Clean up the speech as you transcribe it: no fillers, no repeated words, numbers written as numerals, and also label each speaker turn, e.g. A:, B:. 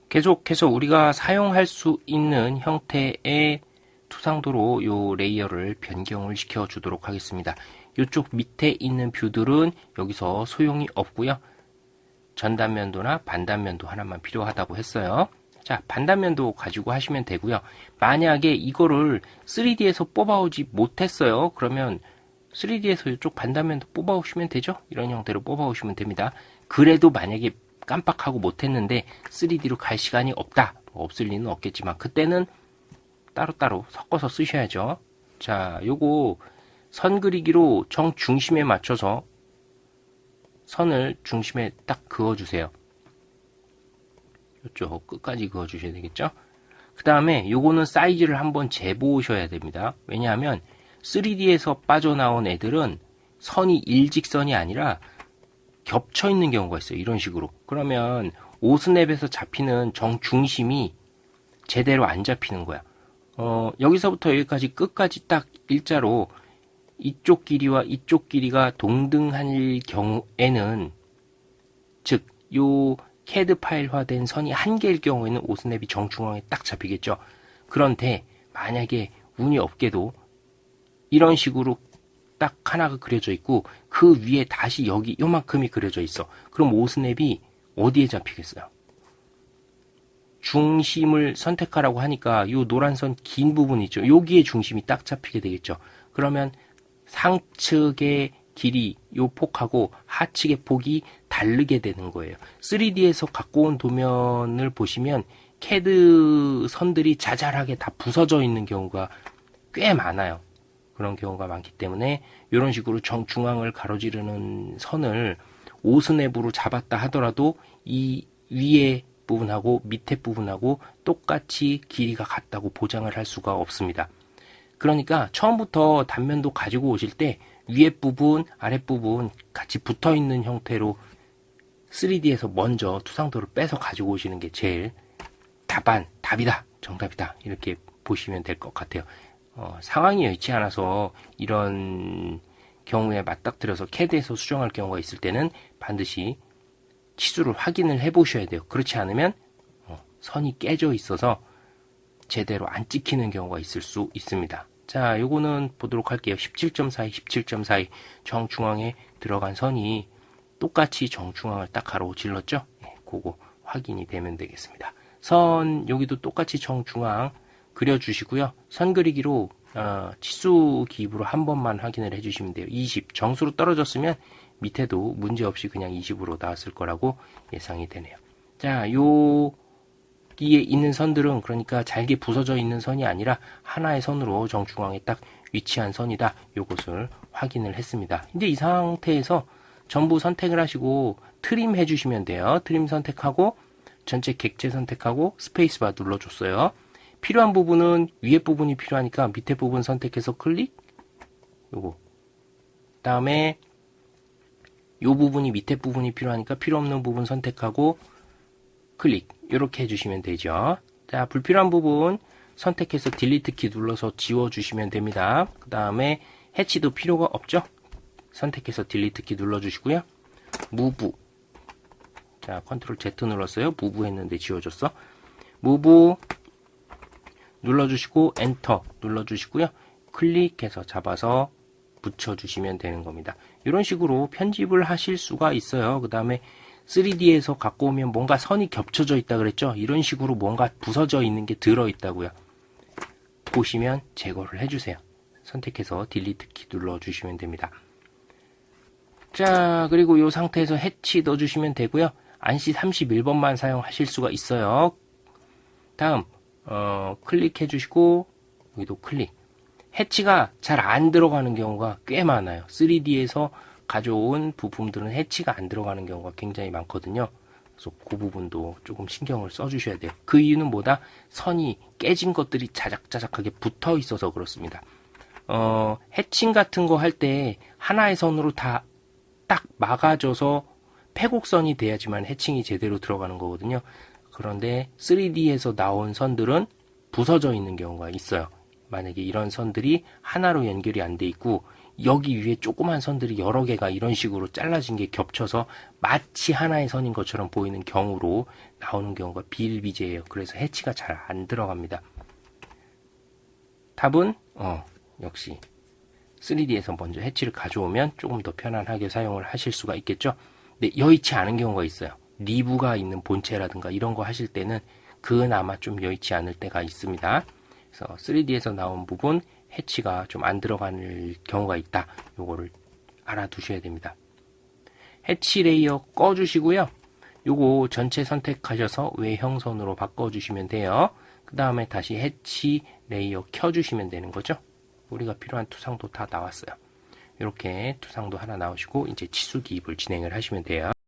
A: 계속해서 우리가 사용할 수 있는 형태의 투상도로 요 레이어를 변경을 시켜 주도록 하겠습니다. 이쪽 밑에 있는 뷰들은 여기서 소용이 없고요. 전단면도나 반단면도 하나만 필요하다고 했어요. 자, 반단면도 가지고 하시면 되고요. 만약에 이거를 3D에서 뽑아오지 못했어요. 그러면 3D에서 이쪽 반단면도 뽑아오시면 되죠. 이런 형태로 뽑아오시면 됩니다. 그래도 만약에 깜빡하고 못했는데 3D로 갈 시간이 없다. 없을 리는 없겠지만 그때는 따로따로 섞어서 쓰셔야죠. 자, 요거 선 그리기로 정중심에 맞춰서 선을 중심에 딱 그어주세요. 이쪽 끝까지 그어주셔야 되겠죠. 그 다음에 요거는 사이즈를 한번 재보셔야 됩니다. 왜냐하면 3D에서 빠져나온 애들은 선이 일직선이 아니라 겹쳐 있는 경우가 있어요. 이런 식으로. 그러면 오스냅에서 잡히는 정중심이 제대로 안 잡히는 거야. 여기서부터 여기까지 끝까지 딱 일자로 이쪽 길이와 이쪽 길이가 동등할 경우에는, 즉, 요 CAD 파일화된 선이 한 개일 경우에는 오스냅이 정중앙에 딱 잡히겠죠. 그런데 만약에 운이 없게도 이런 식으로 딱 하나가 그려져 있고 그 위에 다시 여기 요만큼이 그려져 있어. 그럼 오스냅이 어디에 잡히겠어요? 중심을 선택하라고 하니까 요 노란 선 긴 부분 있죠. 여기에 중심이 딱 잡히게 되겠죠. 그러면 상측의 길이 요 폭하고 하측의 폭이 다르게 되는 거예요. 3D에서 갖고 온 도면을 보시면 CAD 선들이 자잘하게 다 부서져 있는 경우가 꽤 많아요. 그런 경우가 많기 때문에 이런 식으로 정중앙을 가로지르는 선을 오스냅으로 잡았다 하더라도 이 위에 부분하고 밑에 부분하고 똑같이 길이가 같다고 보장을 할 수가 없습니다. 그러니까 처음부터 단면도 가지고 오실 때 위에 부분, 아랫 부분 같이 붙어 있는 형태로 3D에서 먼저 투상도를 빼서 가지고 오시는 게 제일 답이다, 정답이다 이렇게 보시면 될 것 같아요. 상황이 여의치 않아서 이런 경우에 맞닥뜨려서 CAD에서 수정할 경우가 있을 때는 반드시 치수를 확인을 해 보셔야 돼요. 그렇지 않으면 선이 깨져 있어서 제대로 안 찍히는 경우가 있을 수 있습니다. 자, 요거는 보도록 할게요. 17.42, 17.42 정중앙에 들어간 선이 똑같이 정중앙을 딱 가로질렀죠? 네, 그거 확인이 되면 되겠습니다. 선 여기도 똑같이 정중앙 그려주시고요. 선 그리기로 치수 기입으로 한 번만 확인을 해주시면 돼요. 20 정수로 떨어졌으면 밑에도 문제없이 그냥 20으로 나왔을 거라고 예상이 되네요. 자, 여기에 있는 선들은 그러니까 잘게 부서져 있는 선이 아니라 하나의 선으로 정중앙에 딱 위치한 선이다. 요것을 확인을 했습니다. 이제 이 상태에서 전부 선택을 하시고 트림 해주시면 돼요. 트림 선택하고 전체 객체 선택하고 스페이스바 눌러줬어요. 필요한 부분은 위에 부분이 필요하니까 밑에 부분 선택해서 클릭. 요거. 다음에 요 부분이 밑에 부분이 필요하니까 필요 없는 부분 선택하고 클릭. 이렇게 해주시면 되죠. 자, 불필요한 부분 선택해서 딜리트 키 눌러서 지워주시면 됩니다. 그 다음에 해치도 필요가 없죠. 선택해서 딜리트 키 눌러주시고요. 무브. 자, 컨트롤 Z 눌렀어요. 무브 했는데 지워졌어. 무브 눌러주시고 엔터 눌러주시고요. 클릭해서 잡아서 붙여주시면 되는 겁니다. 이런 식으로 편집을 하실 수가 있어요. 그 다음에 3D에서 갖고 오면 뭔가 선이 겹쳐져 있다 그랬죠. 이런 식으로 뭔가 부서져 있는 게 들어있다고요. 보시면 제거를 해주세요. 선택해서 딜리트 키 눌러주시면 됩니다. 자, 그리고 이 상태에서 해치 넣어주시면 되고요. 안시 31번만 사용하실 수가 있어요. 다음 클릭해 주시고 여기도 클릭. 해치가 잘 안 들어가는 경우가 꽤 많아요. 3D에서 가져온 부품들은 해치가 안 들어가는 경우가 굉장히 많거든요. 그래서 그 부분도 조금 신경을 써주셔야 돼요. 그 이유는 뭐다? 선이 깨진 것들이 자작자작하게 붙어 있어서 그렇습니다. 해칭 같은 거 할 때 하나의 선으로 다 딱 막아줘서 패곡선이 돼야지만 해칭이 제대로 들어가는 거거든요. 그런데 3D에서 나온 선들은 부서져 있는 경우가 있어요. 만약에 이런 선들이 하나로 연결이 안 돼 있고 여기 위에 조그만 선들이 여러 개가 이런 식으로 잘라진 게 겹쳐서 마치 하나의 선인 것처럼 보이는 경우로 나오는 경우가 비일비재해요. 그래서 해치가 잘 안 들어갑니다. 답은 역시 3D에서 먼저 해치를 가져오면 조금 더 편안하게 사용을 하실 수가 있겠죠. 근데 여의치 않은 경우가 있어요. 리브가 있는 본체라든가 이런 거 하실 때는 그나마 좀 여의치 않을 때가 있습니다. 그래서 3D에서 나온 부분 해치가 좀 안 들어갈 경우가 있다. 요거를 알아두셔야 됩니다. 해치 레이어 꺼주시고요. 요거 전체 선택하셔서 외형선으로 바꿔주시면 돼요. 그 다음에 다시 해치 레이어 켜주시면 되는 거죠. 우리가 필요한 투상도 다 나왔어요. 이렇게 투상도 하나 나오시고 이제 치수 기입을 진행을 하시면 돼요.